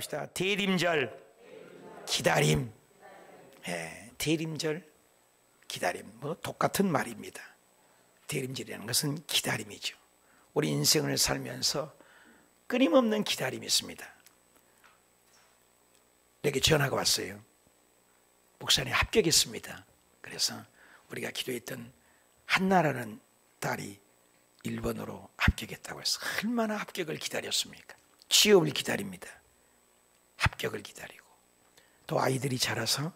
합시다. 대림절 기다림. 대림절 기다림. 뭐 똑같은 말입니다. 대림절이라는 것은 기다림이죠. 우리 인생을 살면서 끊임없는 기다림이 있습니다. 내게 전화가 왔어요. 목사님 합격했습니다. 그래서 우리가 기도했던 한나라는 딸이 1번으로 합격했다고 해서 얼마나 합격을 기다렸습니까? 취업을 기다립니다. 합격을 기다리고 또 아이들이 자라서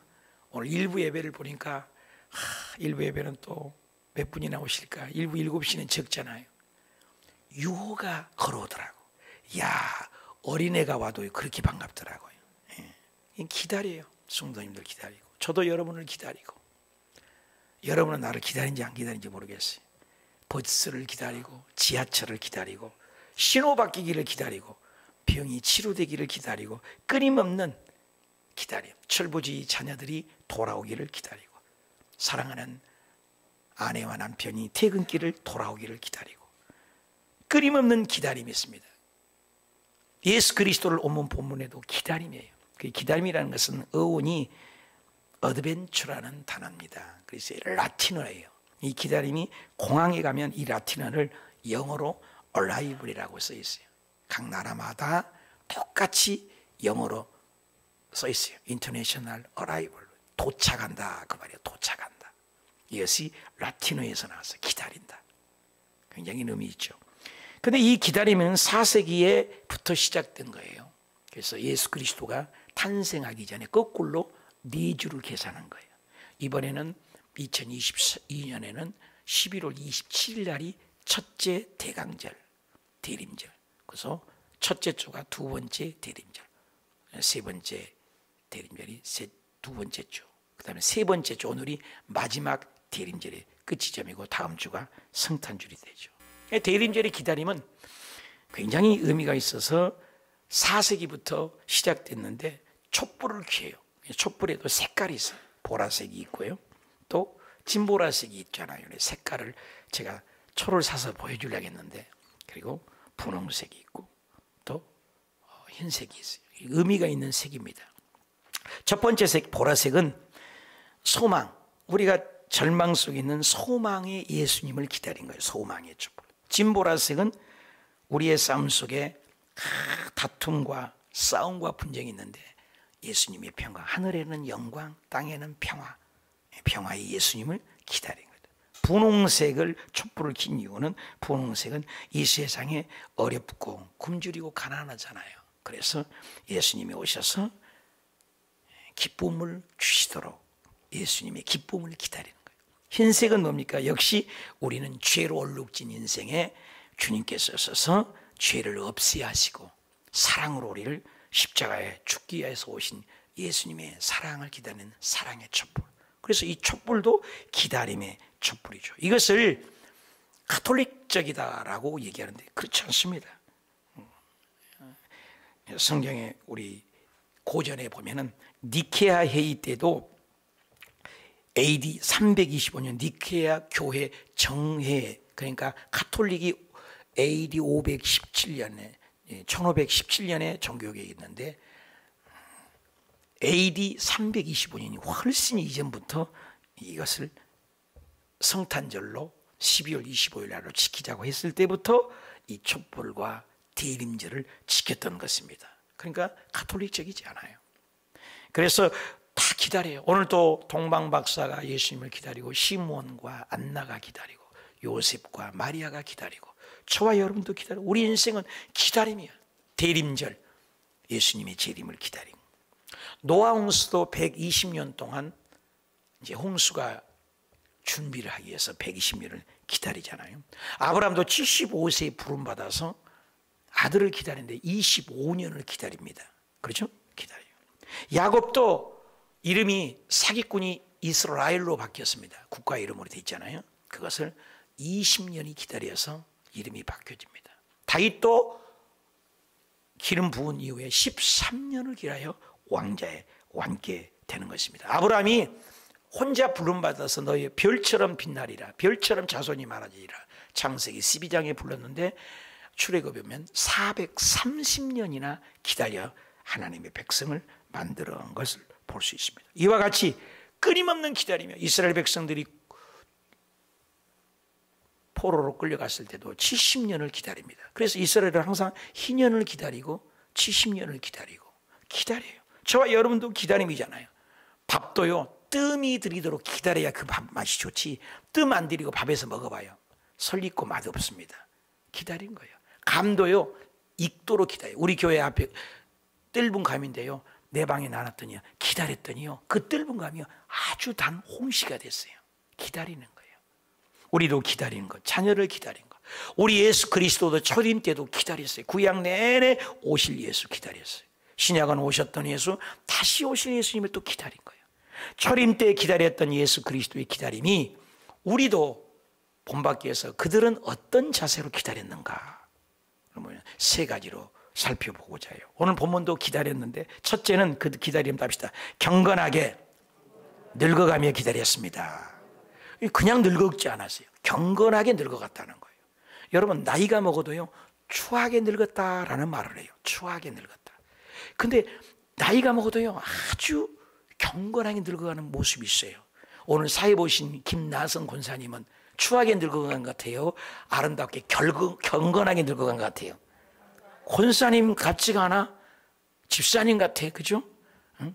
오늘 일부 예배를 보니까 일부 예배는 또 몇 분이나 오실까? 일부 7시는 적잖아요. 유호가 걸어오더라고. 야, 어린애가 와도 그렇게 반갑더라고요. 기다려요. 성도님들 기다리고 저도 여러분을 기다리고, 여러분은 나를 기다린지 안 기다린지 모르겠어요. 버스를 기다리고 지하철을 기다리고 신호 바뀌기를 기다리고 병이 치료되기를 기다리고 끊임없는 기다림. 철부지 자녀들이 돌아오기를 기다리고 사랑하는 아내와 남편이 퇴근길을 돌아오기를 기다리고 끊임없는 기다림이 있습니다. 예수 그리스도를 오면 본문에도 기다림이에요. 그 기다림이라는 것은 어원이 어드벤처라는 단어입니다. 그래서 라틴어예요. 이 기다림이 공항에 가면 이 라틴어를 영어로 arrival이라고 써 있어요. 각 나라마다 똑같이 영어로 써 있어요. International Arrival. 도착한다 그 말이에요. 도착한다. 이것이 라틴어에서 나와서 기다린다. 굉장히 의미 있죠. 그런데 이 기다림은 4세기에부터 시작된 거예요. 그래서 예수 그리스도가 탄생하기 전에 거꾸로 4주를 계산한 거예요. 이번에는 2022년에는 11월 27일 날이 첫째 대강절, 대림절. 그래서 첫째 주가 두 번째 대림절, 세 번째 대림절이 두 번째 주, 그 다음에 세 번째 주, 오늘이 마지막 대림절의 끝지점이고 다음 주가 성탄절이 되죠. 대림절의 기다림은 굉장히 의미가 있어서 4세기부터 시작됐는데 촛불을 켜요. 촛불에도 색깔이 있어요. 보라색이 있고요. 또 진보라색이 있잖아요. 색깔을 제가 초를 사서 보여주려고 했는데, 그리고 분홍색이 있고 또 흰색이 있어요. 의미가 있는 색입니다. 첫 번째 색 보라색은 소망, 우리가 절망 속에 있는 소망의 예수님을 기다린 거예요. 소망의 촛불. 진보라색은 우리의 삶 속에 다툼과 싸움과 분쟁이 있는데 예수님의 평화, 하늘에는 영광, 땅에는 평화, 평화의 예수님을 기다린 거예요. 분홍색을 촛불을 킨 이유는 분홍색은 이 세상에 어렵고 굶주리고 가난하잖아요. 그래서 예수님이 오셔서 기쁨을 주시도록 예수님의 기쁨을 기다리는 거예요. 흰색은 뭡니까? 역시 우리는 죄로 얼룩진 인생에 주님께서 오셔서 죄를 없애야 하시고 사랑으로 우리를 십자가에 죽기 위해서 오신 예수님의 사랑을 기다리는 사랑의 촛불. 그래서 이 촛불도 기다림의 촛불이죠. 이것을 가톨릭적이다라고 얘기하는데 그렇지 않습니다. 성경에 우리 고전에 보면은 니케아 회의 때도 AD 325년 니케아 교회 정회, 그러니까 가톨릭이 AD 517년에 1517년에 종교개혁이 있는데 AD 325년이 훨씬 이전부터 이것을 성탄절로 12월 25일 날로 지키자고 했을 때부터 이 촛불과 대림절을 지켰던 것입니다. 그러니까 가톨릭적이지 않아요. 그래서 다 기다려요. 오늘도 동방 박사가 예수님을 기다리고 시몬과 안나가 기다리고 요셉과 마리아가 기다리고 저와 여러분도 기다리고 우리 인생은 기다림이야. 대림절, 예수님의 재림을 기다리고 노아 홍수도 120년 동안 이제 홍수가 준비를 하기 위해서 120년을 기다리잖아요. 아브라함도 75세에 부름받아서 아들을 기다리는데 25년을 기다립니다. 그렇죠? 기다려요. 야곱도 이름이 사기꾼이 이스라엘로 바뀌었습니다. 국가 이름으로 되어 있잖아요. 그것을 20년이 기다려서 이름이 바뀌어집니다. 다윗도 기름 부은 이후에 13년을 기다려 왕께 되는 것입니다. 아브라함이 혼자 부름받아서 너희 별처럼 빛나리라, 별처럼 자손이 많아지리라, 창세기 12장에 불렀는데 출애굽에 보면 430년이나 기다려 하나님의 백성을 만들어 온 것을 볼 수 있습니다. 이와 같이 끊임없는 기다리며 이스라엘 백성들이 포로로 끌려갔을 때도 70년을 기다립니다. 그래서 이스라엘은 항상 희년을 기다리고 70년을 기다려요. 저와 여러분도 기다림이잖아요. 밥도요, 뜸이 들이도록 기다려야 그 밥 맛이 좋지, 뜸 안 들이고 밥에서 먹어봐요. 설익고 맛없습니다. 기다린 거예요. 감도요, 익도록 기다려요. 우리 교회 앞에 뜰분 감인데요, 내 방에 나눴더니요, 기다렸더니요, 그 뜰분 감이요 아주 단 홍시가 됐어요. 기다리는 거예요. 우리도 기다리는 것, 자녀를 기다린 것. 우리 예수 그리스도도 초림 때도 기다렸어요. 구약 내내 오실 예수 기다렸어요. 신약은 오셨던 예수, 다시 오실 예수님을 또 기다린 거예요. 초림 때 기다렸던 예수 그리스도의 기다림이 우리도 본받기에서 그들은 어떤 자세로 기다렸는가, 세 가지로 살펴보고자 해요. 오늘 본문도 기다렸는데 첫째는 그 기다림 답시다. 경건하게 늙어가며 기다렸습니다. 그냥 늙었지 않았어요. 경건하게 늙어갔다는 거예요. 여러분, 나이가 먹어도요, 추하게 늙었다라는 말을 해요. 추하게 늙었다. 근데 나이가 먹어도요, 아주 경건하게 늙어가는 모습이 있어요. 오늘 사회 보신 김나성 권사님은 추하게 늙어간 것 같아요? 아름답게 경건하게 늙어간 것 같아요? 권사님 같지가 않아? 집사님 같아, 그죠? 응?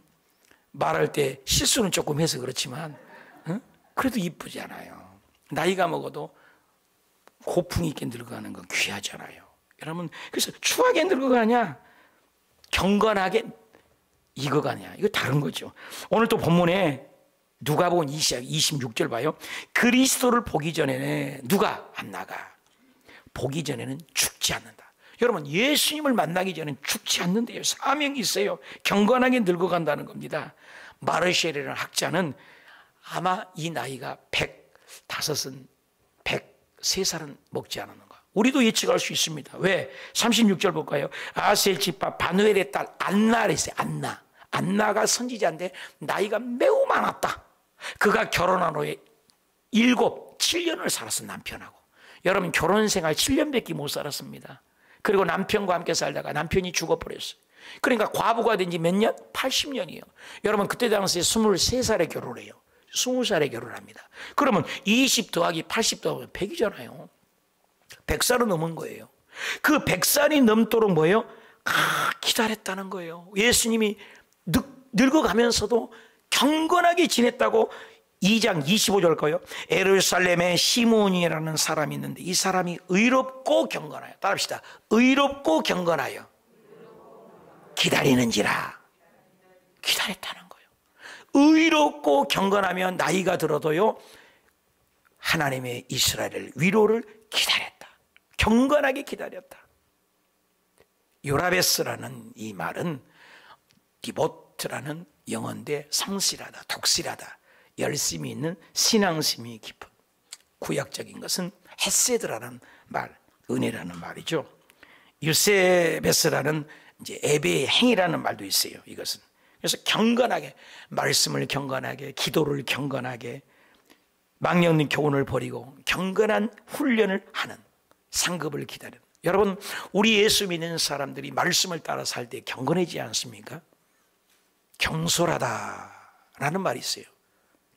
말할 때 실수는 조금 해서 그렇지만, 응? 그래도 이쁘지 않아요. 나이가 먹어도 고풍 있게 늙어가는 건 귀하잖아요. 여러분, 그래서 추하게 늙어가냐, 경건하게 익어가냐, 이거 다른 거죠. 오늘 또 본문에 누가복음 26절 봐요. 그리스도를 보기 전에는 누가 안 나가? 보기 전에는 죽지 않는다. 여러분, 예수님을 만나기 전에는 죽지 않는데요. 사명이 있어요. 경건하게 늙어간다는 겁니다. 마르셀이라는 학자는 아마 이 나이가 105은 103살은 먹지 않았는가. 우리도 예측할 수 있습니다. 왜? 36절 볼까요? 아셀 집파 바누엘의 딸 안나를 했어요. 안나가 선지자인데 나이가 매우 많았다. 그가 결혼한 후에 7년을 살았어, 남편하고. 여러분, 결혼 생활 7년밖에 못 살았습니다. 그리고 남편과 함께 살다가 남편이 죽어버렸어요. 그러니까 과부가 된 지 몇 년? 80년이에요. 여러분, 그때 당시에 23살에 결혼해요. 20살에 결혼합니다. 그러면 20 더하기 80 더하기 100이잖아요. 100살은 넘은 거예요. 그 100살이 넘도록 뭐예요? 기다렸다는 거예요. 예수님이 늙어가면서도 경건하게 지냈다고 2장 25절 거요. 예루살렘에 시몬이라는 사람이 있는데 이 사람이 의롭고 경건하여, 따라합시다. 의롭고 경건하여 기다리는지라. 기다렸다는 거예요. 의롭고 경건하면 나이가 들어도요, 하나님의 이스라엘 위로를 기다렸다. 경건하게 기다렸다. 요라베스라는 이 말은 디보트라는 영어인데 성실하다, 독실하다, 열심히 있는 신앙심이 깊은, 구약적인 것은 헤세드라는 말, 은혜라는 말이죠. 유세베스라는 이제 예배의 행위라는 말도 있어요. 이것은 그래서 경건하게, 말씀을 경건하게, 기도를 경건하게, 망령된 교훈을 버리고 경건한 훈련을 하는, 상급을 기다리는. 여러분, 우리 예수 믿는 사람들이 말씀을 따라 살 때 경건하지 않습니까? 경솔하다라는 말이 있어요.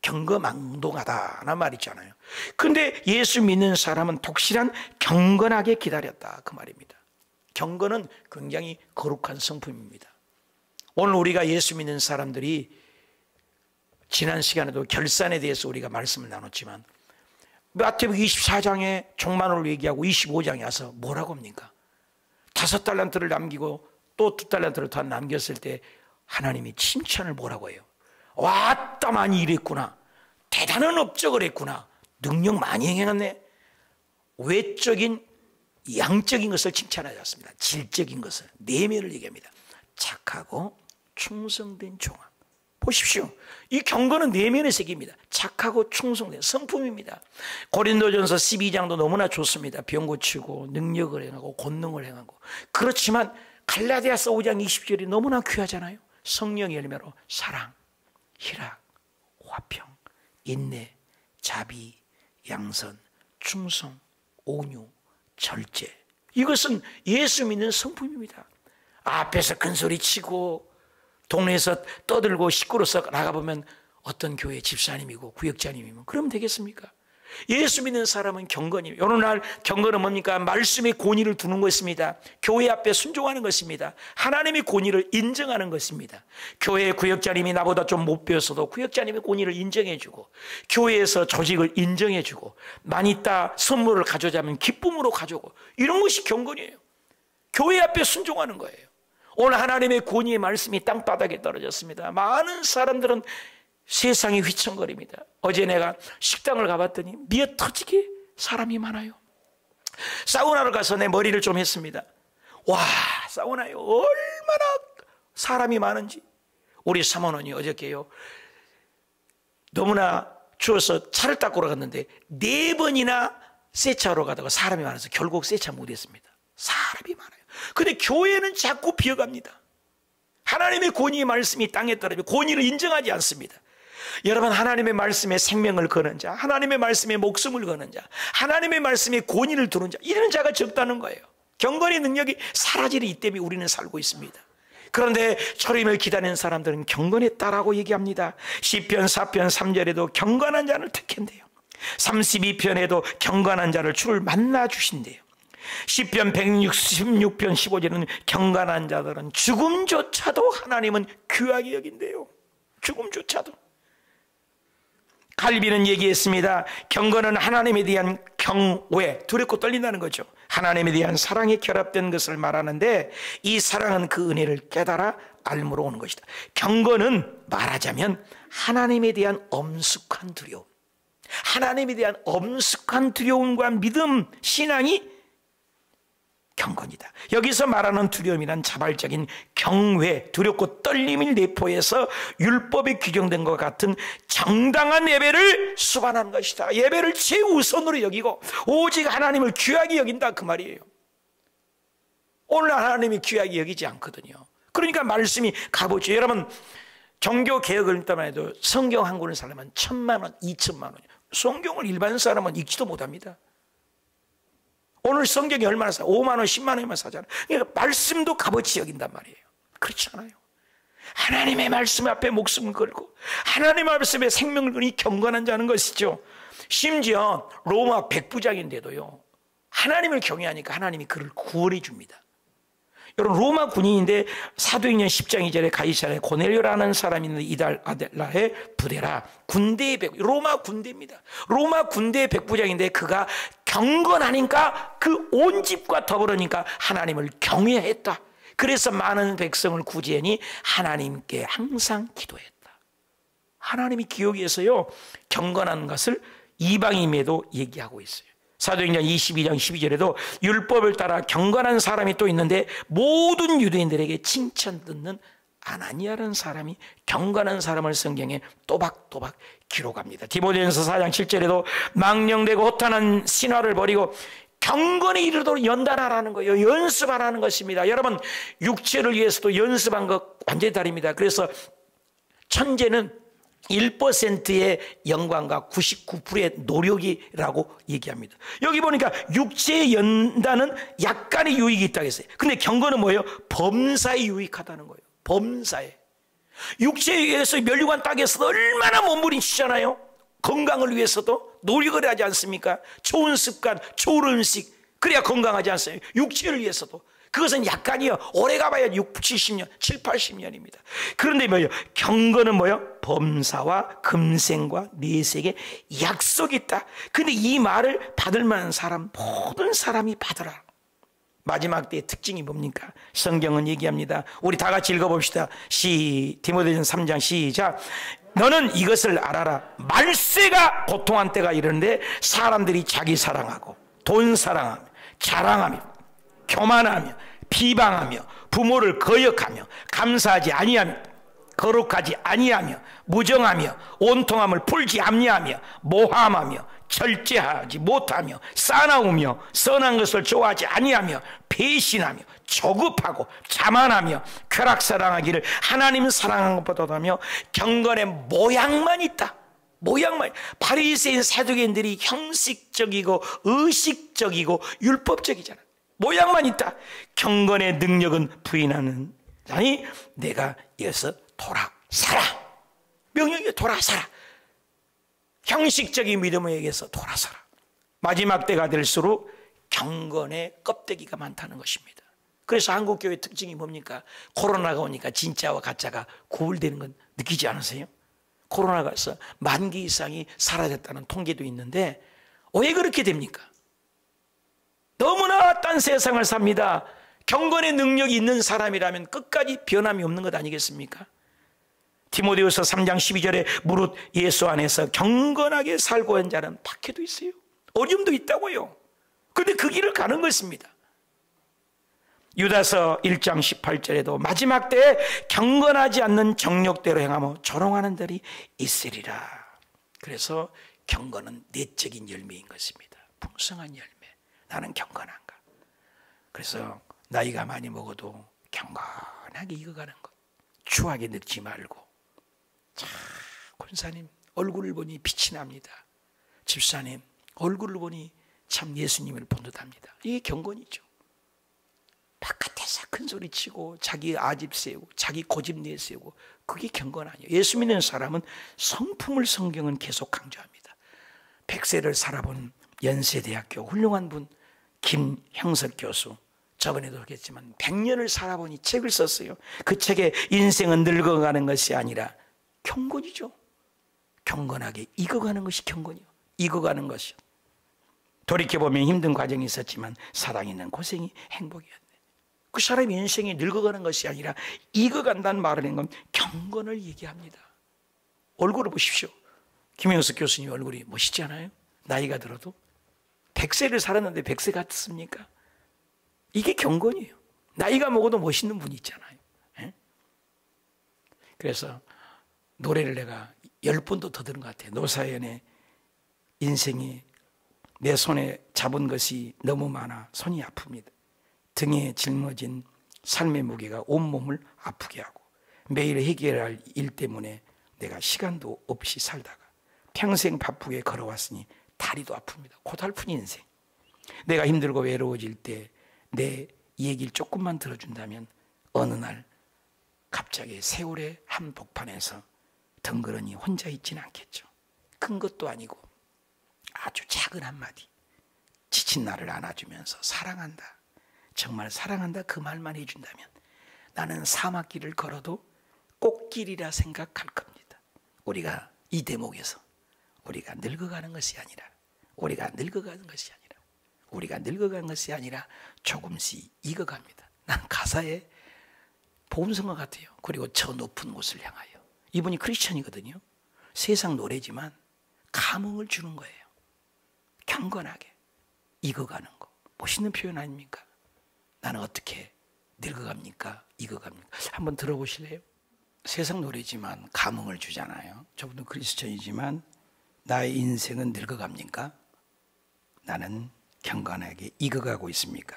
경거망동하다라는 말이 있잖아요. 근데 예수 믿는 사람은 독실한 경건하게 기다렸다, 그 말입니다. 경건은 굉장히 거룩한 성품입니다. 오늘 우리가 예수 믿는 사람들이 지난 시간에도 결산에 대해서 우리가 말씀을 나눴지만 마태복음 24장에 종말을 얘기하고 25장에 와서 뭐라고 합니까? 5달란트를 남기고 또 2달란트를 더 남겼을 때 하나님이 칭찬을 뭐라고 해요? 왔다, 많이 일했구나. 대단한 업적을 했구나. 능력 많이 행했네. 외적인, 양적인 것을 칭찬하지 않습니다. 질적인 것을, 내면을 얘기합니다. 착하고 충성된 종아. 보십시오. 이 경건은 내면의 세계입니다. 착하고 충성된 성품입니다. 고린도전서 12장도 너무나 좋습니다. 병 고치고 능력을 행하고 권능을 행하고. 그렇지만 갈라디아서 5장 20절이 너무나 귀하잖아요. 성령의 열매로 사랑, 희락, 화평, 인내, 자비, 양선, 충성, 온유, 절제. 이것은 예수 믿는 성품입니다. 앞에서 큰 소리 치고 동네에서 떠들고 시끄러워서 나가보면 어떤 교회 집사님이고 구역장님이면 그러면 되겠습니까? 예수 믿는 사람은 경건이에요. 어느 날 경건은 뭡니까? 말씀의 권위를 두는 것입니다. 교회 앞에 순종하는 것입니다. 하나님의 권위를 인정하는 것입니다. 교회 구역장님이 나보다 좀 못 배웠어도 구역장님의 권위를 인정해주고, 교회에서 조직을 인정해주고, 많이 있다 선물을 가져오자면 기쁨으로 가져오고, 이런 것이 경건이에요. 교회 앞에 순종하는 거예요. 오늘 하나님의 권위의 말씀이 땅바닥에 떨어졌습니다. 많은 사람들은 세상에 휘청거립니다. 어제 내가 식당을 가봤더니 미어 터지게 사람이 많아요. 사우나를 가서 내 머리를 좀 했습니다. 와, 사우나에 얼마나 사람이 많은지. 우리 사모님이 어저께요, 너무나 추워서 차를 닦으러 갔는데 4번이나 세차로 가다가 사람이 많아서 결국 세차 못했습니다. 사람이 많아요. 근데 교회는 자꾸 비어갑니다. 하나님의 권위의 말씀이 땅에 떨어지면 권위를 인정하지 않습니다. 여러분, 하나님의 말씀에 생명을 거는 자, 하나님의 말씀에 목숨을 거는 자, 하나님의 말씀에 권위를 두는 자, 이런 자가 적다는 거예요. 경건의 능력이 사라지는 이 때문에 우리는 살고 있습니다. 그런데 초림을 기다리는 사람들은 경건했다라고 얘기합니다. 시편 4편 3절에도 경건한 자를 택한대요. 32편에도 경건한 자를 주를 만나 주신대요. 시편 166편 15절에는 경건한 자들은 죽음조차도 하나님은 귀하게 여긴대요. 죽음조차도. 칼빈은 얘기했습니다. 경건은 하나님에 대한 경외, 두렵고 떨린다는 거죠. 하나님에 대한 사랑이 결합된 것을 말하는데, 이 사랑은 그 은혜를 깨달아 알므로 오는 것이다. 경건은 말하자면 하나님에 대한 엄숙한 두려움, 하나님에 대한 엄숙한 두려움과 믿음, 신앙이 경건이다. 여기서 말하는 두려움이란 자발적인 경외, 두렵고 떨림을 내포해서 율법에 규정된 것 같은 정당한 예배를 수반하는 것이다. 예배를 최우선으로 여기고 오직 하나님을 귀하게 여긴다, 그 말이에요. 오늘 하나님이 귀하게 여기지 않거든요. 그러니까 말씀이 값어치요. 여러분, 종교개혁을 읽다만 해도 성경 한 권을 사려면 1,000만 원, 2,000만 원이에요. 성경을 일반 사람은 읽지도 못합니다. 오늘 성경이 얼마나 사? 5만 원, 10만 원이면 사잖아요. 그러니까 말씀도 값어치 여긴단 말이에요. 그렇지 않아요. 하나님의 말씀 앞에 목숨을 걸고 하나님의 말씀에 생명을 거니 경건한 자는 것이죠. 심지어 로마 백부장인데도요, 하나님을 경외하니까 하나님이 그를 구원해 줍니다. 여러분, 로마 군인인데 사도행전 10장 2절에 가이사랴에 고넬료라는 사람이 있는데 이달 아델라의 부대라, 군대의 로마 군대입니다. 로마 군대의 백부장인데 그가 경건하니까 그 온 집과 더불으니까 하나님을 경외했다. 그래서 많은 백성을 구제하니 하나님께 항상 기도했다. 하나님이 기억해서요, 경건한 것을 이방인에도 얘기하고 있어요. 사도행전 22장 12절에도 율법을 따라 경건한 사람이 또 있는데 모든 유대인들에게 칭찬 듣는 아나니아라는 사람이 경건한 사람을 성경에 또박또박 기록합니다. 디모데전서 4장 7절에도 망령되고 허탄한 신화를 버리고 경건에 이르도록 연단하라는 거예요. 연습하라는 것입니다. 여러분, 육체를 위해서도 연습한 것 완전히 다릅니다. 그래서 천재는 1%의 영광과 99%의 노력이라고 얘기합니다. 여기 보니까 육체의 연단은 약간의 유익이 있다고 했어요. 근데 경건은 뭐예요? 범사에 유익하다는 거예요. 범사에. 육체에 의해서 멸류관 땅에서도 얼마나 몸부림치잖아요. 건강을 위해서도 노력을 하지 않습니까? 좋은 습관, 좋은 음식, 그래야 건강하지 않어요? 육체를 위해서도. 그것은 약간이요. 오래 가봐야 6, 70년, 7, 80년입니다. 그런데 뭐예요? 경건은 뭐예요? 범사와 금생과 내색에 약속이 있다. 근데 이 말을 받을 만한 사람, 모든 사람이 받으라. 마지막 때의 특징이 뭡니까? 성경은 얘기합니다. 우리 다 같이 읽어봅시다. 디모데전 3장 시작. 너는 이것을 알아라. 말세가 고통한 때가 이르는데 사람들이 자기 사랑하고 돈 사랑하며 자랑하며 교만하며 비방하며 부모를 거역하며 감사하지 아니하며 거룩하지 아니하며 무정하며 온통함을 풀지 아니하며 모함하며 절제하지 못하며 싸나우며 선한 것을 좋아하지 아니하며 배신하며 조급하고 자만하며 쾌락사랑하기를 하나님 사랑하는 것보다며 경건의 모양만 있다. 모양만. 바리새인 사두개인들이 형식적이고 의식적이고 율법적이잖아. 모양만 있다. 경건의 능력은 부인하는 자니 내가 이어서 돌아 살아. 명령이 돌아 살아. 형식적인 믿음에 의해서 돌아 살아. 마지막 때가 될수록 경건의 껍데기가 많다는 것입니다. 그래서 한국교회 특징이 뭡니까? 코로나가 오니까 진짜와 가짜가 구분되는 건 느끼지 않으세요? 코로나가 와서 10,000개 이상이 사라졌다는 통계도 있는데 왜 그렇게 됩니까? 너무나 딴 세상을 삽니다. 경건의 능력이 있는 사람이라면 끝까지 변함이 없는 것 아니겠습니까? 디모데후서 3장 12절에 무릇 예수 안에서 경건하게 살고 한 자는 박해도 있어요. 어려움도 있다고요. 그런데 그 길을 가는 것입니다. 유다서 1장 18절에도 마지막 때에 경건하지 않는 정욕대로 행하며 조롱하는 들이 있으리라. 그래서 경건은 내적인 열매인 것입니다. 풍성한 열매. 나는 경건한가? 그래서 나이가 많이 먹어도 경건하게 익어가는 것. 추하게 늙지 말고. 자, 권사님 얼굴을 보니 빛이 납니다. 집사님 얼굴을 보니 참 예수님을 본 듯합니다. 이게 경건이죠. 바깥에서 큰 소리 치고 자기 아집 세우고 자기 고집 내세우고 그게 경건 아니에요. 예수 믿는 사람은 성품을 성경은 계속 강조합니다. 100세를 살아본 연세대학교 훌륭한 분 김형석 교수, 저번에도 그랬지만 100년을 살아보니 책을 썼어요. 그 책에 인생은 늙어가는 것이 아니라 경건이죠. 경건하게 익어가는 것이 경건이요. 익어가는 것이요. 돌이켜보면 힘든 과정이 있었지만 사랑 있는 고생이 행복이었네. 그 사람의 인생이 늙어가는 것이 아니라 익어간다는 말을 한 건 경건을 얘기합니다. 얼굴을 보십시오. 김영석 교수님 얼굴이 멋있지 않아요? 나이가 들어도 100세를 살았는데 100세 같습니까? 이게 경건이에요. 나이가 먹어도 멋있는 분이 있잖아요. 예? 그래서 노래를 내가 10번도 더 들은 것 같아요. 노사연의 인생이 내 손에 잡은 것이 너무 많아 손이 아픕니다. 등에 짊어진 삶의 무게가 온몸을 아프게 하고 매일 해결할 일 때문에 내가 시간도 없이 살다가 평생 바쁘게 걸어왔으니 다리도 아픕니다. 고달픈 인생. 내가 힘들고 외로워질 때 내 얘기를 조금만 들어준다면 어느 날 갑자기 세월의 한복판에서 덩그러니 혼자 있지는 않겠죠. 큰 것도 아니고 아주 작은 한마디. 지친 나를 안아주면서 사랑한다. 정말 사랑한다 그 말만 해준다면 나는 사막길을 걸어도 꽃길이라 생각할 겁니다. 우리가 이 대목에서 우리가 늙어가는 것이 아니라 우리가 늙어가는 것이 아니라 조금씩 익어갑니다. 난 가사에 보험성과 같아요. 그리고 저 높은 곳을 향하여. 이분이 크리스천이거든요. 세상 노래지만 감흥을 주는 거예요. 경건하게 익어가는 거. 멋있는 표현 아닙니까? 나는 어떻게 늙어갑니까? 익어갑니까? 한번 들어보실래요? 세상 노래지만 감흥을 주잖아요. 저분도 크리스천이지만 나의 인생은 늙어갑니까? 나는 경건하게 익어가고 있습니까?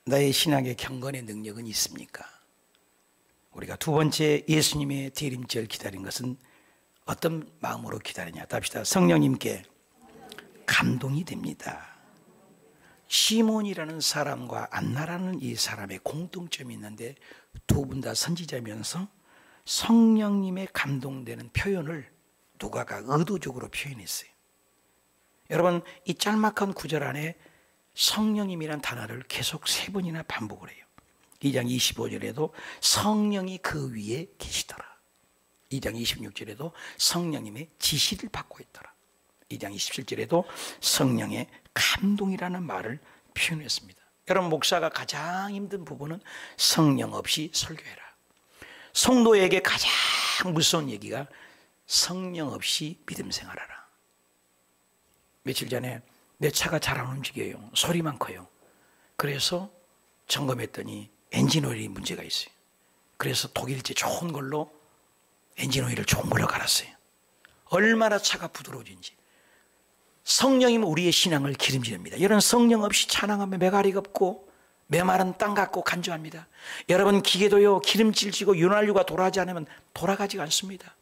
나의 신앙의 경건의 능력은 있습니까? 우리가 두 번째 예수님의 대림절 기다린 것은 어떤 마음으로 기다리냐? 답시다. 성령님께 감동이 됩니다. 시몬이라는 사람과 안나라는 이 사람의 공통점이 있는데 두 분 다 선지자면서 성령님의 감동되는 표현을 누가가 의도적으로 표현했어요. 여러분 이 짤막한 구절 안에 성령님이란 단어를 계속 3번이나 반복을 해요. 2장 25절에도 성령이 그 위에 계시더라. 2장 26절에도 성령님의 지시를 받고 있더라. 2장 27절에도 성령의 감동이라는 말을 표현했습니다. 여러분 목사가 가장 힘든 부분은 성령 없이 설교해라. 성도에게 가장 무서운 얘기가 성령 없이 믿음 생활하라. 며칠 전에 내 차가 잘 안 움직여요. 소리만 커요. 그래서 점검했더니 엔진 오일이 문제가 있어요. 그래서 독일제 좋은 걸로 엔진 오일을 좋은 걸로 갈았어요. 얼마나 차가 부드러워진지. 성령이면 우리의 신앙을 기름집니다. 여러분 성령 없이 찬양하면 메가리가 없고 메마른 땅 같고 간주합니다. 여러분 기계도요 기름질 지고 윤활유가 돌아가지 않으면 돌아가지가 않습니다.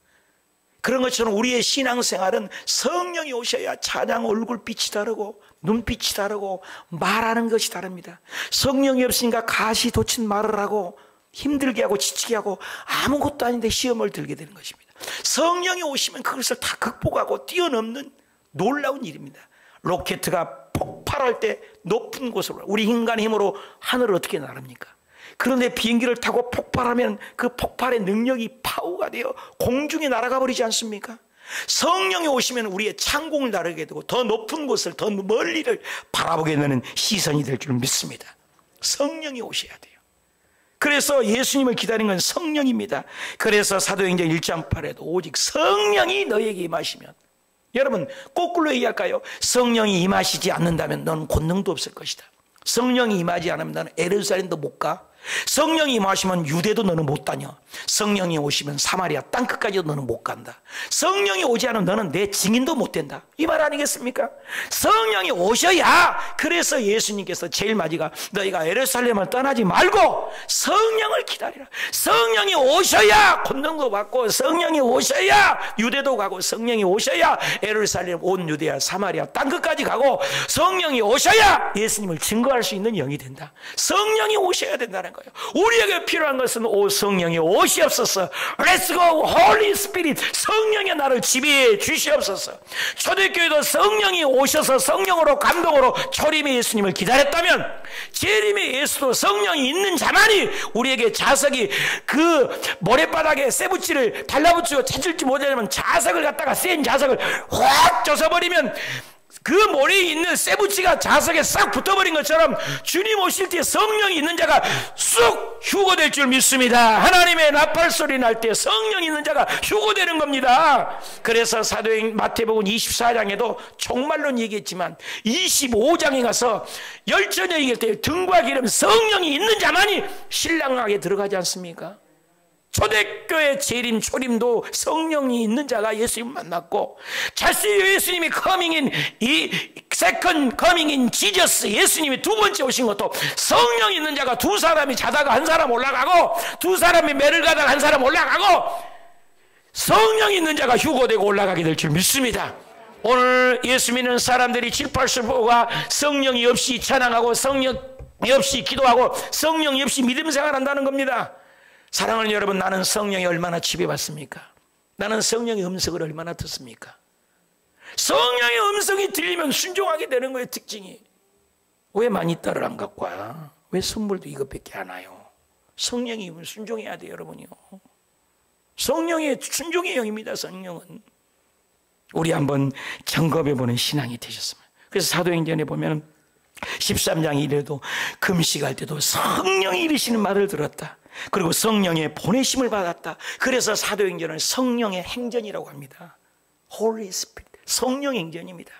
그런 것처럼 우리의 신앙생활은 성령이 오셔야 찬양 얼굴빛이 다르고 눈빛이 다르고 말하는 것이 다릅니다. 성령이 없으니까 가시 돋친 말을 하고 힘들게 하고 지치게 하고 아무것도 아닌데 시험을 들게 되는 것입니다. 성령이 오시면 그것을 다 극복하고 뛰어넘는 놀라운 일입니다. 로켓가 폭발할 때 높은 곳으로, 우리 인간의 힘으로 하늘을 어떻게 나릅니까? 그런데 비행기를 타고 폭발하면 그 폭발의 능력이 파워가 되어 공중에 날아가 버리지 않습니까? 성령이 오시면 우리의 창공을 나르게 되고 더 높은 곳을, 더 멀리를 바라보게 되는 시선이 될 줄 믿습니다. 성령이 오셔야 돼요. 그래서 예수님을 기다리는 건 성령입니다. 그래서 사도행전 1장 8에도 오직 성령이 너에게 임하시면, 여러분 거꾸로 얘기할까요? 성령이 임하시지 않는다면 너는 권능도 없을 것이다. 성령이 임하지 않으면 너는 예루살렘도 못 가. 성령이 임하시면 유대도 너는 못 다녀. 성령이 오시면 사마리아 땅끝까지도 너는 못 간다. 성령이 오지 않으면 너는 내 증인도 못 된다. 이 말 아니겠습니까? 성령이 오셔야, 그래서 예수님께서 제일 마지막 너희가 예루살렘을 떠나지 말고 성령을 기다리라. 성령이 오셔야 권능도 받고, 성령이 오셔야 유대도 가고, 성령이 오셔야 예루살렘 온 유대야 사마리아 땅끝까지 가고, 성령이 오셔야 예수님을 증거할 수 있는 영이 된다. 성령이 오셔야 된다는 거예요. 우리에게 필요한 것은 오 성령이 오시옵소서. Let's go Holy Spirit. 성령의 나를 지배해 주시옵소서. 초대교회도 성령이 오셔서 성령으로 감동으로 초림의 예수님을 기다렸다면, 재림의 예수도 성령이 있는 자만이, 우리에게 자석이 그 모래바닥에 쇠붙이를 달라붙이고 찾을지 못하면 자석을 갖다가 센 자석을 확 쪄서버리면 그 모래에 있는 쇠붙이가 자석에 싹 붙어버린 것처럼 주님 오실 때 성령이 있는 자가 쑥 휴거될 줄 믿습니다. 하나님의 나팔소리 날 때 성령이 있는 자가 휴거되는 겁니다. 그래서 사도행 마태복음 24장에도 종말론 얘기했지만 25장에 가서 열전에 얘기할 때 등과 기름 성령이 있는 자만이 신랑하게 들어가지 않습니까? 초대교회 재림 초림도 성령이 있는 자가 예수님 만났고, 자신이 예수님이 커밍인 이 세컨 커밍인 지저스, 예수님이 두 번째 오신 것도 성령이 있는 자가, 두 사람이 자다가 한 사람 올라가고, 두 사람이 매를 가다가 한 사람 올라가고, 성령이 있는 자가 휴거되고 올라가게 될 줄 믿습니다. 오늘 예수 믿는 사람들이 7, 80%가 성령이 없이 찬양하고 성령이 없이 기도하고 성령이 없이 믿음 생활한다는 겁니다. 사랑하는 여러분, 나는 성령이 얼마나 지배받습니까? 나는 성령의 음성을 얼마나 듣습니까? 성령의 음성이 들리면 순종하게 되는 거예요. 특징이. 왜 많이 딸을 안 갖고 와? 왜 선물도 이것밖에 안 와요? 성령이 순종해야 돼요, 여러분이요. 성령의 순종의 영입니다. 성령은. 우리 한번 점검해보는 신앙이 되셨으면. 그래서 사도행전에 보면 13장 이래도 금식할 때도 성령이 이르시는 말을 들었다. 그리고 성령의 보내심을 받았다. 그래서 사도행전은 성령의 행전이라고 합니다. Holy Spirit, 성령 행전입니다.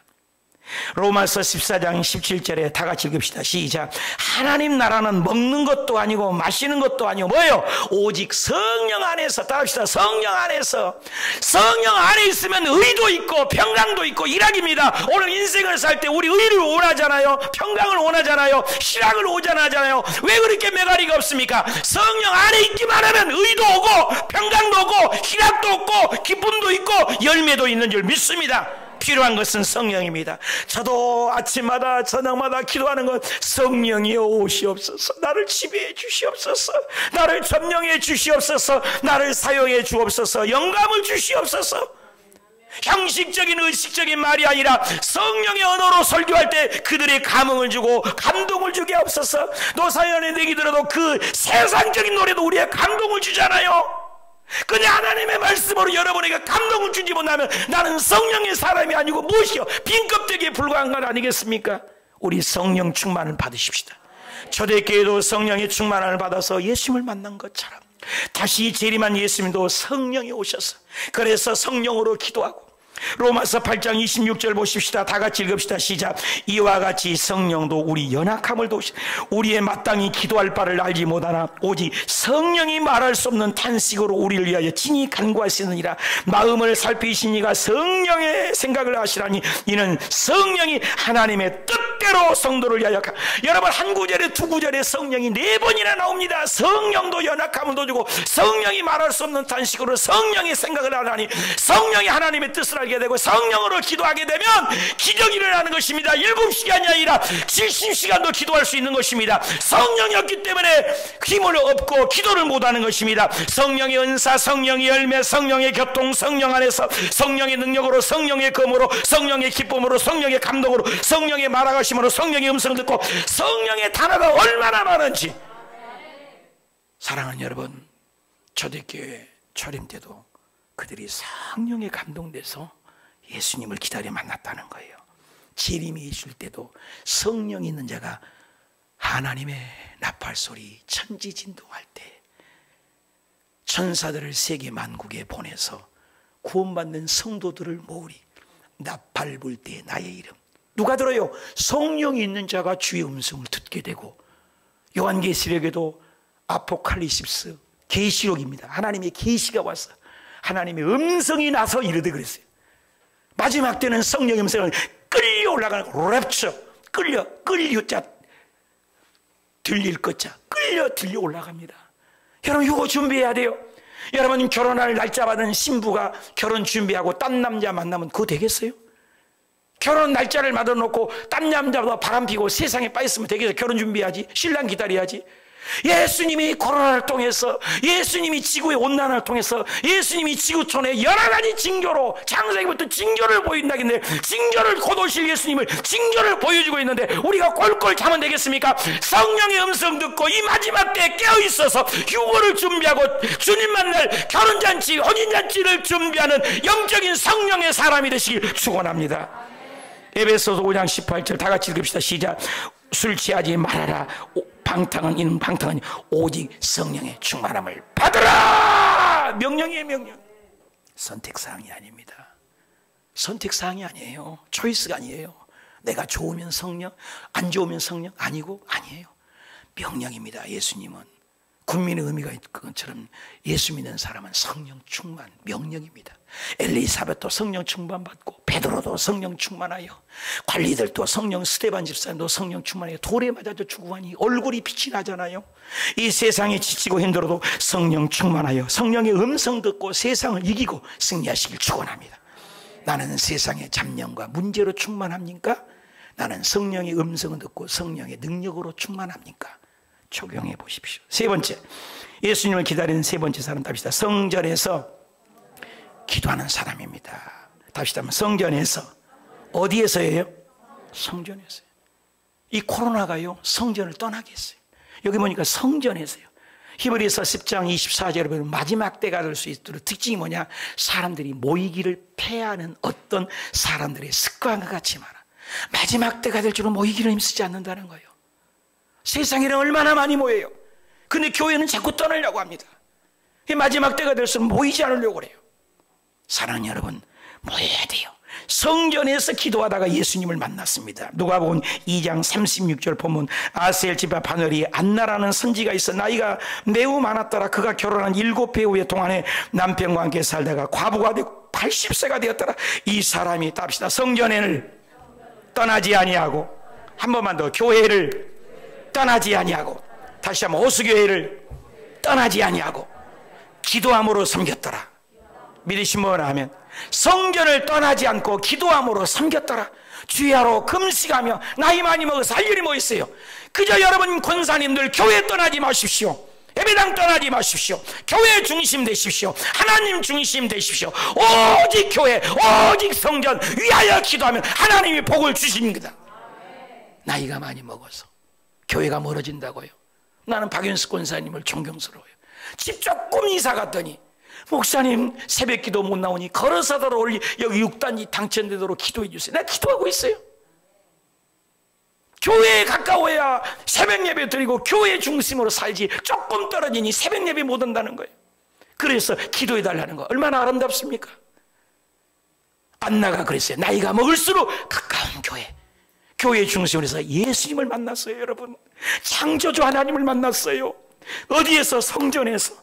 로마서 14장 17절에 다 같이 읽읍시다. 시작. 하나님 나라는 먹는 것도 아니고 마시는 것도 아니고 뭐예요? 오직 성령 안에서. 다 합시다. 성령 안에서. 성령 안에 있으면 의도 있고 평강도 있고 일학입니다. 오늘 인생을 살 때 우리 의를 원하잖아요. 평강을 원하잖아요. 실학을 원하잖아요. 왜 그렇게 메가리가 없습니까? 성령 안에 있기만 하면 의도 오고 평강도 오고 희락도 없고 기쁨도 있고 열매도 있는 줄 믿습니다. 필요한 것은 성령입니다. 저도 아침마다 저녁마다 기도하는 것, 성령이 오시옵소서. 나를 지배해 주시옵소서. 나를 점령해 주시옵소서. 나를 사용해 주옵소서. 영감을 주시옵소서. 형식적인 의식적인 말이 아니라 성령의 언어로 설교할 때 그들의 감흥을 주고 감동을 주게 없어서. 노사연의 얘기 들어도 그 세상적인 노래도 우리의 감동을 주잖아요. 근데 하나님의 말씀으로 여러분에게 감동을 주지 못하면 나는 성령의 사람이 아니고 무엇이요? 빈 껍데기에 불과한 것 아니겠습니까? 우리 성령 충만을 받으십시다. 초대교회도 성령의 충만을 받아서 예수님을 만난 것처럼 다시 재림한 예수님도 성령이 오셔서, 그래서 성령으로 기도하고 로마서 8장 26절 보십시다. 다 같이 읽읍시다. 시작. 이와 같이 성령도 우리 연약함을 도우시 우리의 마땅히 기도할 바를 알지 못하나 오직 성령이 말할 수 없는 탄식으로 우리를 위하여 친히 간구하시느니라. 마음을 살피신 이가 성령의 생각을 하시라니 이는 성령이 하나님의 뜻대로 성도를 위하여. 여러분, 한 구절에 두 구절에 성령이 네 번이나 나옵니다. 성령도 연약함을 도주고 성령이 말할 수 없는 탄식으로 성령의 생각을 하라니 성령이 하나님의 뜻을 알게 되고 성령으로 기도하게 되면 기적이 일어나는 것입니다. 7시간이 아니라 70시간도 기도할 수 있는 것입니다. 성령이 없기 때문에 힘을 얻고 기도를 못하는 것입니다. 성령의 은사, 성령의 열매, 성령의 교통, 성령 안에서 성령의 능력으로, 성령의 검으로, 성령의 기쁨으로, 성령의 감동으로, 성령의 말하심으로, 성령의 음성을 듣고 성령의 단어가 얼마나 많은지. 사랑하는 여러분, 초대교회 초림 때도 그들이 성령에 감동돼서 예수님을 기다려 만났다는 거예요. 재림이 있을 때도 성령이 있는 자가 하나님의 나팔소리, 천지진동할 때 천사들을 세계 만국에 보내서 구원받는 성도들을 모으리. 나팔 불 때 나의 이름. 누가 들어요? 성령이 있는 자가 주의 음성을 듣게 되고, 요한계시록에도 아포칼립스, 계시록입니다. 하나님의 계시가 와서 하나님의 음성이 나서 이르되 그랬어요. 마지막 때는 성령의 음성을 끌려 올라가는 랩처, 끌려자, 들릴 것자, 들려 올라갑니다. 여러분, 이거 준비해야 돼요. 여러분, 결혼할 날짜 받은 신부가 결혼 준비하고 딴 남자 만나면 그거 되겠어요? 결혼 날짜를 만들어놓고 딴 남자보다 바람 피고 세상에 빠졌으면 되겠어요? 결혼 준비해야지, 신랑 기다려야지. 예수님이 코로나를 통해서, 예수님이 지구의 온난화를 통해서, 예수님이 지구촌에 여러 가지 징조로, 창세기부터 징조를 보인다긴데, 징조를 거두실 예수님을 징조를 보여주고 있는데 우리가 꼴꼴 자면 되겠습니까? 성령의 음성 듣고 이 마지막 때에 깨어있어서 휴거를 준비하고 주님 만날 결혼잔치, 혼인잔치를 준비하는 영적인 성령의 사람이 되시길 축원합니다. 에베소서 5장 18절 다 같이 읽읍시다. 시작. 술 취하지 말아라. 방탕은 이는 방탕은 오직 성령의 충만함을 받으라. 명령이에요, 명령. 선택사항이 아닙니다. 선택사항이 아니에요. 초이스가 아니에요. 내가 좋으면 성령, 안 좋으면 성령 아니고, 아니에요. 명령입니다. 예수님은 군민의 의미가 있는 것처럼 예수 믿는 사람은 성령 충만, 명령입니다. 엘리사벳도 성령 충만 받고, 베드로도 성령 충만하여, 관리들도 성령, 스데반 집사님도 성령 충만하여 돌에 맞아도 죽으니 얼굴이 빛이 나잖아요. 이 세상에 지치고 힘들어도 성령 충만하여 성령의 음성 듣고 세상을 이기고 승리하시길 축원합니다. 나는 세상의 잡념과 문제로 충만합니까? 나는 성령의 음성을 듣고 성령의 능력으로 충만합니까? 적용해 보십시오. 세 번째, 예수님을 기다리는 세 번째 사람 답시다. 성전에서 기도하는 사람입니다. 답시다. 성전에서. 어디에서예요? 성전에서요. 이 코로나가요, 성전을 떠나게 했어요. 여기 보니까 성전에서요. 히브리서 10장 24절에 보면 마지막 때가 될 수 있도록 특징이 뭐냐? 사람들이 모이기를 폐하는 어떤 사람들의 습관과 같이 많아. 마지막 때가 될 줄은 모이기를 힘쓰지 않는다는 거예요. 세상에는 얼마나 많이 모여요. 근데 교회는 자꾸 떠나려고 합니다. 마지막 때가 될수록 모이지 않으려고 그래요. 사랑하는 여러분, 모여야 돼요. 성전에서 기도하다가 예수님을 만났습니다. 누가복음 2장 36절 보면 아셀 지파 바늘이 안나라는 선지가 있어 나이가 매우 많았더라. 그가 결혼한 7배 후에 동안에 남편과 함께 살다가 과부가 되고 80세가 되었더라. 이 사람이 답시다. 성전을 떠나지 아니하고, 한 번만 더, 교회를 떠나지 아니하고, 다시 한번 오수교회를 떠나지 아니하고 기도함으로 섬겼더라. 믿으신 분 하면 성전을 떠나지 않고 기도함으로 섬겼더라. 주야로 금식하며 나이 많이 먹어서 할 일이 뭐 있어요? 그저 여러분 권사님들 교회 떠나지 마십시오. 예배당 떠나지 마십시오. 교회 중심 되십시오. 하나님 중심 되십시오. 오직 교회, 오직 성전 위하여 기도하면 하나님이 복을 주십니다. 나이가 많이 먹어서 교회가 멀어진다고요? 나는 박윤숙 권사님을 존경스러워요. 집 조금 이사 갔더니 목사님 새벽기도 못 나오니 걸어서더러 여기 6단지 당첨되도록 기도해 주세요. 내가 기도하고 있어요. 교회에 가까워야 새벽 예배 드리고 교회 중심으로 살지, 조금 떨어지니 새벽 예배 못 온다는 거예요. 그래서 기도해 달라는 거 얼마나 아름답습니까? 안나가 그랬어요. 나이가 먹을수록 가까운 교회, 교회 중심에서 예수님을 만났어요. 여러분, 창조주 하나님을 만났어요. 어디에서? 성전에서.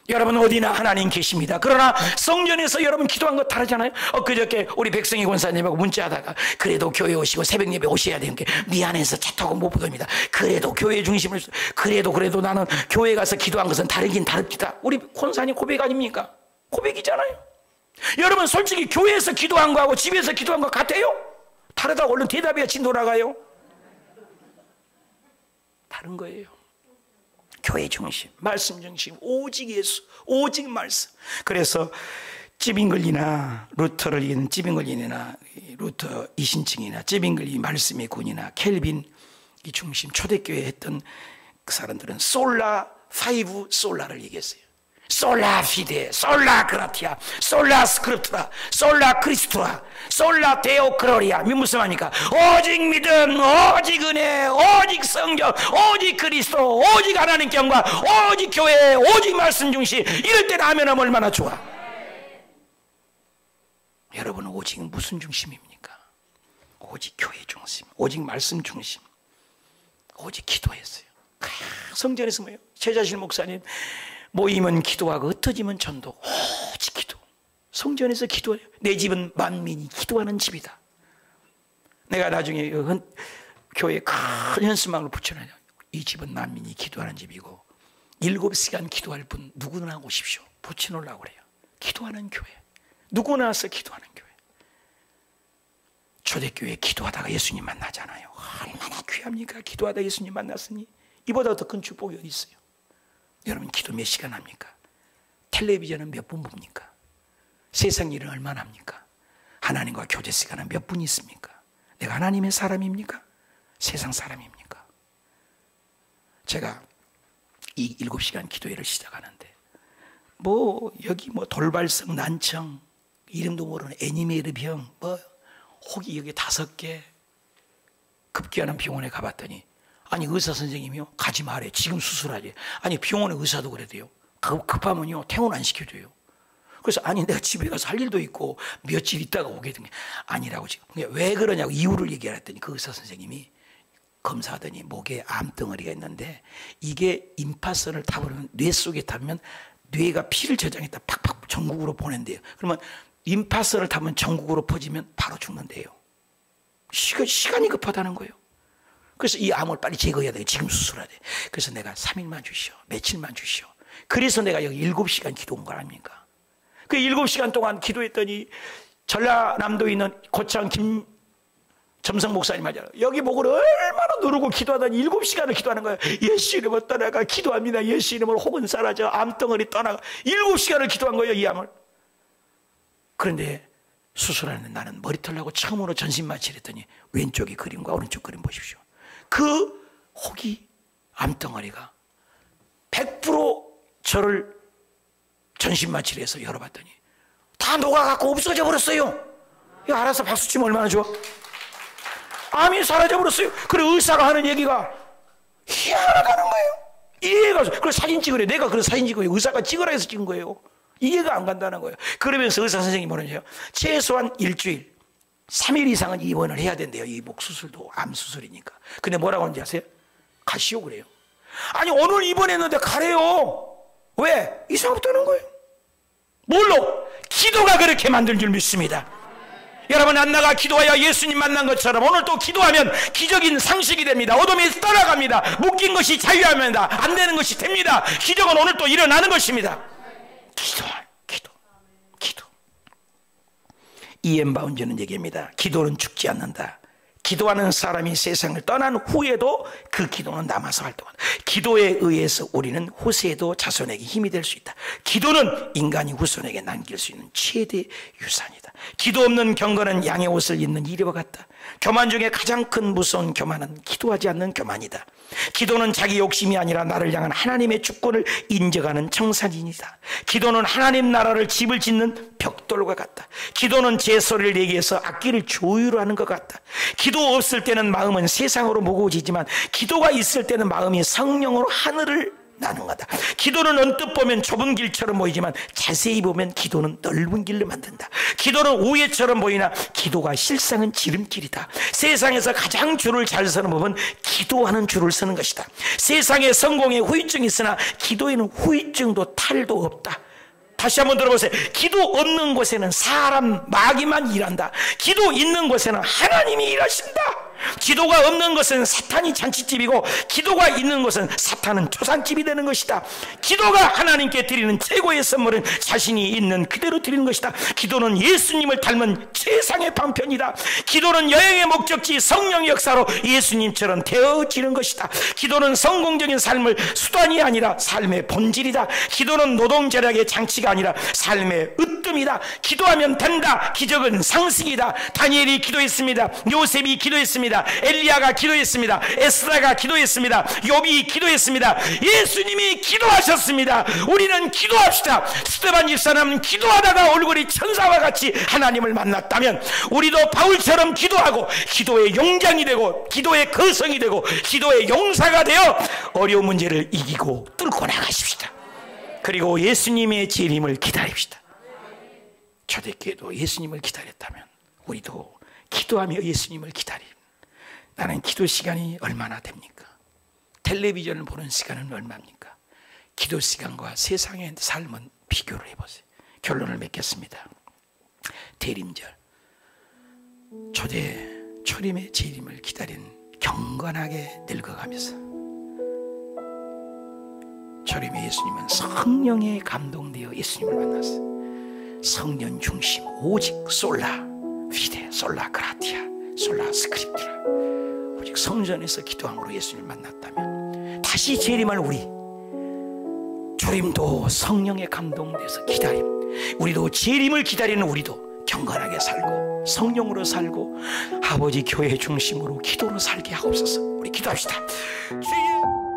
여러분, 어디나 하나님 계십니다. 그러나 성전에서 여러분 기도한 거 다르잖아요. 그저께 우리 백승희 권사님하고 문자하다가 그래도 교회 오시고 새벽 예배 오셔야 되는 게 미안해서 차타고 못 보답니다. 그래도 교회 중심을, 그래도 나는 교회 가서 기도한 것은 다르긴 다릅니다. 우리 권사님 고백 아닙니까? 고백이잖아요. 여러분, 솔직히 교회에서 기도한 거하고 집에서 기도한 거 같아요? 다르다고 얼른 대답해야 진 돌아가요. 다른 거예요. 교회 중심, 말씀 중심, 오직 예수, 오직 말씀. 그래서 찌빙글리나 루터를 이기는 찌빙글리나 루터 이신층이나 찌빙글리 말씀의 군이나 켈빈 이 중심 초대교회 했던 그 사람들은 솔라 파이브 솔라를 얘기했어요. 솔라 피데, 솔라 그라티아, 솔라 스크립트라, 솔라 크리스토라, 솔라 데오 그로리아. 무슨 말입니까? 오직 믿음, 오직 은혜, 오직 성경, 오직 그리스도, 오직 하나님께 영광, 오직 교회, 오직 말씀 중심. 이럴 때는 아멘하면 얼마나 좋아. 여러분은 오직 무슨 중심입니까? 오직 교회 중심, 오직 말씀 중심, 오직 기도했어요. 성전에서 뭐예요? 최자실 목사님 모이면 기도하고 흩어지면 전도, 오직 기도. 성전에서 기도해요. 내 집은 만민이 기도하는 집이다. 내가 나중에 교회에 큰 현수막을 붙여놔요. 이 집은 만민이 기도하는 집이고 7시간 기도할 분 누구나 오십시오. 붙여놓으려고 그래요. 기도하는 교회, 누구나 와서 기도하는 교회. 초대교회 기도하다가 예수님 만나잖아요. 얼마나 귀합니까? 기도하다 예수님 만났으니 이보다 더 큰 축복이 어디 있어요? 여러분, 기도 몇 시간 합니까? 텔레비전은 몇 분 봅니까? 세상 일은 얼마나 합니까? 하나님과 교제 시간은 몇 분 있습니까? 내가 하나님의 사람입니까? 세상 사람입니까? 제가 이 7시간 기도회를 시작하는데 여기 돌발성 난청, 이름도 모르는 애니메이드 병, 혹이 여기 5개 급기야는 병원에 가봤더니 아니 의사 선생님이요? 가지 말래. 지금 수술하지. 아니 병원에 의사도 그래도요. 급하면요 퇴원 안 시켜줘요. 그래서 아니 내가 집에 가서 할 일도 있고 며칠 있다가 오게 된 게 아니라고 지금. 왜 그러냐고 이유를 얘기했더니 그 의사 선생님이 검사하더니 목에 암덩어리가 있는데 이게 임파선을 타버리면 뇌 속에 타면 뇌가 피를 저장했다 팍팍 전국으로 보낸대요. 그러면 임파선을 타면 전국으로 퍼지면 바로 죽는데요. 시간이 급하다는 거예요. 그래서 이 암을 빨리 제거해야 돼. 지금 수술해야 돼. 그래서 내가 3일만 주시오. 며칠만 주시오. 그래서 내가 여기 7시간 기도한 거 아닙니까? 그 7시간 동안 기도했더니 전라남도에 있는 고창 김점성 목사님 말이잖아요. 여기 목을 얼마나 누르고 기도하더니 7시간을 기도하는 거예요. 예수 이름으로 떠나가 기도합니다. 예수 이름으로 혹은 사라져 암덩어리 떠나가 7시간을 기도한 거예요. 이 암을. 그런데 수술하는데 나는 머리털나고 처음으로 전신마취를 했더니 왼쪽의 그림과 오른쪽 그림 보십시오. 그 혹이 암덩어리가 100% 저를 전신마취를 해서 열어봤더니 다 녹아갖고 없어져 버렸어요. 이거 알아서 박수 치면 얼마나 좋아. 암이 사라져 버렸어요. 그리고 의사가 하는 얘기가 희한하다는 거예요. 이해가 없어요. 그래서 사진 찍으래. 내가 그래서 사진 찍어요. 의사가 찍으라 해서 찍은 거예요. 이해가 안 간다는 거예요. 그러면서 의사 선생님이 뭐냐면 최소한 일주일 3일 이상은 입원을 해야 된대요. 이 목 수술도 암 수술이니까. 근데 뭐라고 하는지 아세요? 가시오 그래요. 아니 오늘 입원했는데 가래요. 왜? 이상 없다는 거예요. 뭘로? 기도가 그렇게 만들 줄 믿습니다. 여러분, 안나가 기도하여 예수님 만난 것처럼 오늘 또 기도하면 기적인 상식이 됩니다. 어둠이 떠나갑니다. 묶인 것이 자유합니다. 안 되는 것이 됩니다. 기적은 오늘 또 일어나는 것입니다. 기도. 이엠 바운즈는 얘기합니다. 기도는 죽지 않는다. 기도하는 사람이 세상을 떠난 후에도 그 기도는 남아서 활동한다. 기도에 의해서 우리는 후세에도 자손에게 힘이 될 수 있다. 기도는 인간이 후손에게 남길 수 있는 최대 유산이다. 기도 없는 경건은 양의 옷을 입는 이리와 같다. 교만 중에 가장 큰 무서운 교만은 기도하지 않는 교만이다. 기도는 자기 욕심이 아니라 나를 향한 하나님의 주권을 인정하는 청산인이다. 기도는 하나님 나라를 집을 짓는 벽돌과 같다. 기도는 제 소리를 얘기해서 악기를 조율하는 것 같다. 기도 없을 때는 마음은 세상으로 무거워지지만 기도가 있을 때는 마음이 성령으로 하늘을 나누어다. 기도는 언뜻 보면 좁은 길처럼 보이지만 자세히 보면 기도는 넓은 길로 만든다. 기도는 우회처럼 보이나 기도가 실상은 지름길이다. 세상에서 가장 줄을 잘 서는 법은 기도하는 줄을 서는 것이다. 세상에 성공에 후유증이 있으나 기도에는 후유증도 탈도 없다. 다시 한번 들어보세요. 기도 없는 곳에는 사람 마귀만 일한다. 기도 있는 곳에는 하나님이 일하신다. 기도가 없는 것은 사탄이 잔치집이고 기도가 있는 것은 사탄은 초상집이 되는 것이다. 기도가 하나님께 드리는 최고의 선물은 자신이 있는 그대로 드리는 것이다. 기도는 예수님을 닮은 최상의 방편이다. 기도는 여행의 목적지 성령의 역사로 예수님처럼 되어지는 것이다. 기도는 성공적인 삶을 수단이 아니라 삶의 본질이다. 기도는 노동절약의 장치가 아니라 삶의 으뜸이다. 기도하면 된다. 기적은 상식이다. 다니엘이 기도했습니다. 요셉이 기도했습니다. 엘리야가 기도했습니다. 에스라가 기도했습니다. 욥이 기도했습니다. 예수님이 기도하셨습니다. 우리는 기도합시다. 스데반 집사는 기도하다가 얼굴이 천사와 같이 하나님을 만났다면 우리도 바울처럼 기도하고 기도의 용장이 되고 기도의 거성이 되고 기도의 용사가 되어 어려운 문제를 이기고 뚫고 나가십시다. 그리고 예수님의 재림을 기다립시다. 초대교회도 예수님을 기다렸다면 우리도 기도하며 예수님을 기다립니다. 나는 기도 시간이 얼마나 됩니까? 텔레비전을 보는 시간은 얼마입니까? 기도 시간과 세상의 삶은 비교를 해보세요. 결론을 맺겠습니다. 대림절, 초림의 재림을 기다린 경건하게 늙어가면서 초림의 예수님은 성령에 감동되어 예수님을 만났어요. 성령 중심, 오직 솔라 피데, 솔라 그라티아, 솔라 스크립트라, 오직 성전에서 기도함으로 예수님을 만났다면 다시 재림할 우리, 초림도 성령에 감동돼서 기다림, 우리도 재림을 기다리는 우리도 경건하게 살고 성령으로 살고 아버지 교회 중심으로 기도로 살게 하옵소서. 우리 기도합시다. 주여.